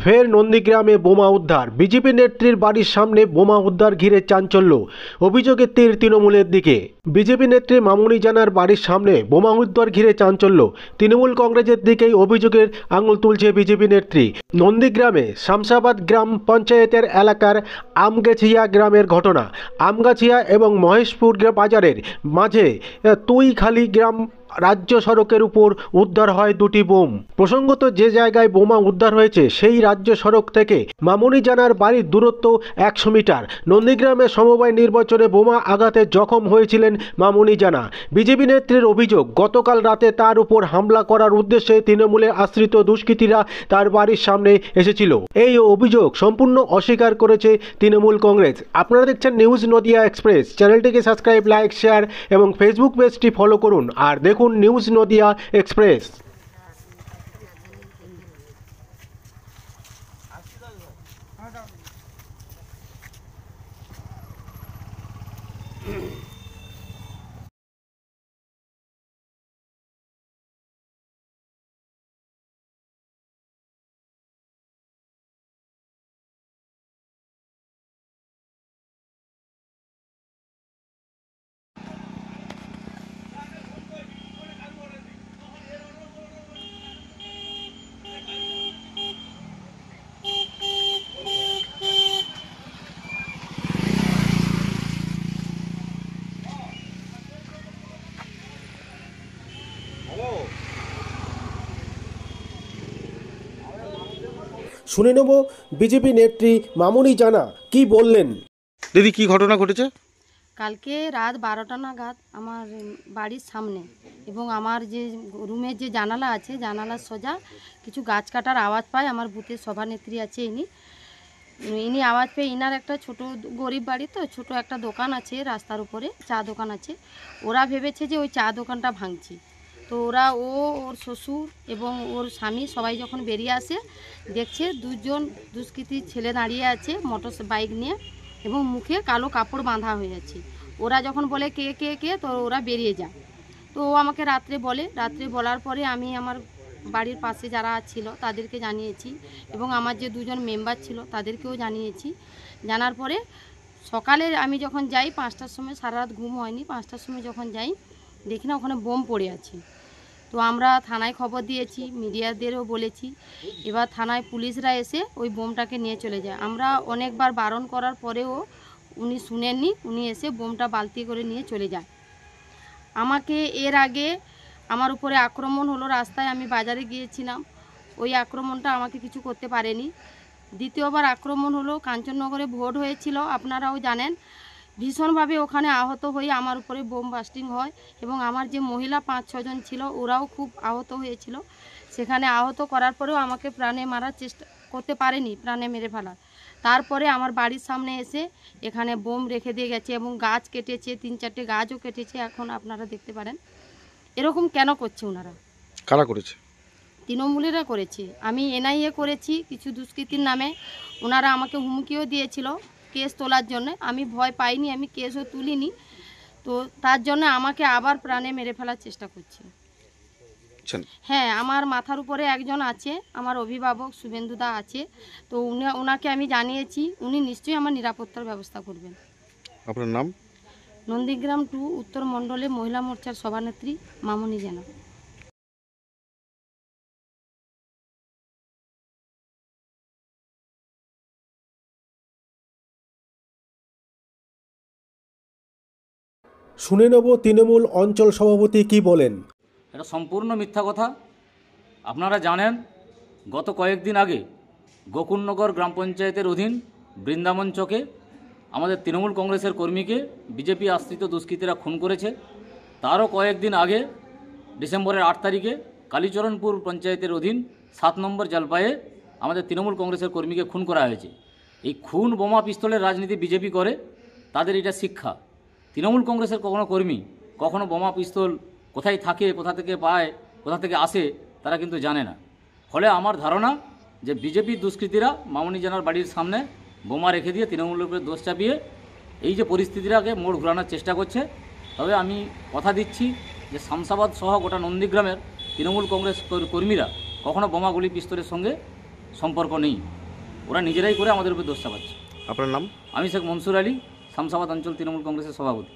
ফের নন্দীগ্রামে বোমা উদ্ধার। বিজেপি নেত্রীর বাড়ির সামনে বোমা উদ্ধার ঘিরে চাঞ্চল্য। অভিযোগের তীর তৃণমূলের দিকে। বিজেপি নেত্রী মামুনি জানার বাড়ির সামনে বোমা উদ্ধার ঘিরে চাঞ্চল্য। তৃণমূল কংগ্রেসের দিকেই অভিযোগের আঙুল তুলছে বিজেপি নেত্রী। নন্দীগ্রামে শামসাবাদ গ্রাম পঞ্চায়েতের এলাকার আমগাছিয়া গ্রামের ঘটনা। আমগাছিয়া এবং মহেশপুর বাজারের মাঝে তুইখালি গ্রাম রাজ্য সড়কের উপর উদ্ধার হয় দুটি বোম। প্রসঙ্গত, যে জায়গায় বোমা উদ্ধার হয়েছে সেই রাজ্য সড়ক থেকে মামুনি জানার বাড়ির দূরত্ব 100 মিটার। নন্দীগ্রামে সমবায় নির্বাচনে বোমা আঘাতে জখম হয়েছিলেন মামুনি জানা। বিজেপি নেত্রীর অভিযোগ, গতকাল রাতে তার উপর হামলা করার উদ্দেশ্যে তৃণমূলে আশ্রিত দুষ্কৃতীরা তার বাড়ির সামনে এসেছিল। এই অভিযোগ সম্পূর্ণ অস্বীকার করেছে তৃণমূল কংগ্রেস। আপনারা দেখছেন নিউজ নদিয়া এক্সপ্রেস। চ্যানেলটিকে সাবস্ক্রাইব, লাইক, শেয়ার এবং ফেসবুক পেজটি ফলো করুন। আর দেখুন নিউজ নদিয়া এক্সপ্রেস। শুনে নেব বিজেপি নেত্রী মামুনি জানা কি বললেন। দিদি, কি ঘটনা ঘটেছে? কালকে রাত 12টা নাগাদ আমার বাড়ির সামনে এবং আমার যে রুমের যে জানালা আছে, জানালার সোজা কিছু গাছ কাটার আওয়াজ পায়। আমার বুথের সভানেত্রী আছে, ইনি আওয়াজ পেয়ে, ইনার একটা ছোট গরিব বাড়ি, তো ছোট একটা দোকান আছে রাস্তার উপরে, চা দোকান আছে। ওরা ভেবেছে যে ওই চা দোকানটা ভাঙছি। তো ওরা ওর শ্বশুর এবং ওর স্বামী সবাই যখন বেরিয়ে আসে, দেখছে দুজন দুষ্কৃতী ছেলে দাঁড়িয়ে আছে মোটর বাইক নিয়ে এবং মুখে কালো কাপড় বাঁধা হয়ে আছে। ওরা যখন বলে কে কে কে, তো ওরা বেরিয়ে যায়। তো ও আমাকে রাত্রে বলার পরে আমি আমার বাড়ির পাশে যারা ছিল তাদেরকে জানিয়েছি এবং আমার যে দুজন মেম্বার ছিল তাদেরকেও জানিয়েছি। জানার পরে সকালে আমি যখন যাই 5টার সময়, সারা রাত ঘুম হয়নি, 5টার সময় যখন যাই দেখি না ওখানে বোম পড়ে আছে। তো আমরা থানায় খবর দিয়েছি, মিডিয়াদেরও বলেছি। এবার থানায় পুলিশরা এসে ওই বোমটাকে নিয়ে চলে যায়। আমরা অনেকবার বারণ করার পরেও উনি শুনেননি, উনি এসে বোমটা বালতি করে নিয়ে চলে যায়। আমাকে এর আগে আমার উপরে আক্রমণ হলো রাস্তায়, আমি বাজারে গিয়েছিলাম, ওই আক্রমণটা আমাকে কিছু করতে পারেনি। দ্বিতীয়বার আক্রমণ হলো, কাঞ্চননগরে ভোট হয়েছিল, আপনারাও জানেন। ভীষণভাবে ওখানে আহত হয়ে আমার উপরে বোম বাস্টিং হয় এবং আমার যে মহিলা 5-6 জন ছিল ওরাও খুব আহত হয়েছিল। সেখানে আহত করার পরেও আমাকে প্রাণে মারার চেষ্টা করতে পারেনি, প্রাণে মেরে ফেলার। তারপরে আমার বাড়ির সামনে এসে এখানে বোম রেখে দিয়ে গেছে এবং গাছ কেটেছে, 3-4টে গাছও কেটেছে, এখন আপনারা দেখতে পারেন। এরকম কেন করছে ওনারা? কারা করেছে? তৃণমূলেরা করেছে। আমি এনআইএ করেছি কিছু দুষ্কৃতীর নামে। ওনারা আমাকে হুমকিও দিয়েছিল কেস তোলার জন্য। আমি ভয় পাইনি, আমি কেসও তুলিনি। তো তার জন্য আমাকে আবার প্রাণে মেরে ফেলার চেষ্টা করছে। হ্যাঁ, আমার মাথার উপরে একজন আছে, আমার অভিভাবক শুভেন্দুদা আছে। তো ওনাকে আমি জানিয়েছি, উনি নিশ্চয়ই আমার নিরাপত্তার ব্যবস্থা করবেন। আপনার নাম? নন্দীগ্রাম 2 উত্তর মণ্ডলে মহিলা মোর্চার সভানেত্রী মামুনি জানা। শুনে নেব তৃণমূল অঞ্চল সভাপতি কি বলেন। এটা সম্পূর্ণ মিথ্যা কথা। আপনারা জানেন, গত কয়েকদিন আগে গোকুলনগর গ্রাম পঞ্চায়েতের অধীন বৃন্দাবন চকে আমাদের তৃণমূল কংগ্রেসের কর্মীকে বিজেপি আশ্রিত দুষ্কৃতীরা খুন করেছে। তারও কয়েকদিন আগে ডিসেম্বরের 8 তারিখে কালীচরণপুর পঞ্চায়েতের অধীন 7 নম্বর জলপাইয়ে আমাদের তৃণমূল কংগ্রেসের কর্মীকে খুন করা হয়েছে। এই খুন, বোমা, পিস্তলের রাজনীতি বিজেপি করে, তাদের এটা শিক্ষা। তৃণমূল কংগ্রেসের কখনো কর্মী কখনো বোমা পিস্তল কোথায় থাকে, কোথা থেকে পায়, কোথা থেকে আসে তারা কিন্তু জানে না। ফলে আমার ধারণা যে বিজেপির দুষ্কৃতীরা মামুনি জানার বাড়ির সামনে বোমা রেখে দিয়ে তৃণমূলের উপরে দোষ চাপিয়ে এই যে পরিস্থিতিটাকে মোড় ঘোরানোর চেষ্টা করছে। তবে আমি কথা দিচ্ছি যে শামসাবাদ সহ গোটা নন্দীগ্রামের তৃণমূল কংগ্রেস কর্মীরা কখনো বোমাগুলি পিস্তলের সঙ্গে সম্পর্ক নেই, ওরা নিজেরাই করে আমাদের উপর দোষ চাপাচ্ছে। আপনার নাম? আমি শেখ মনসুর আলী, শামসাবাদ অঞ্চল তৃণমূল কংগ্রেসের সভাপতি।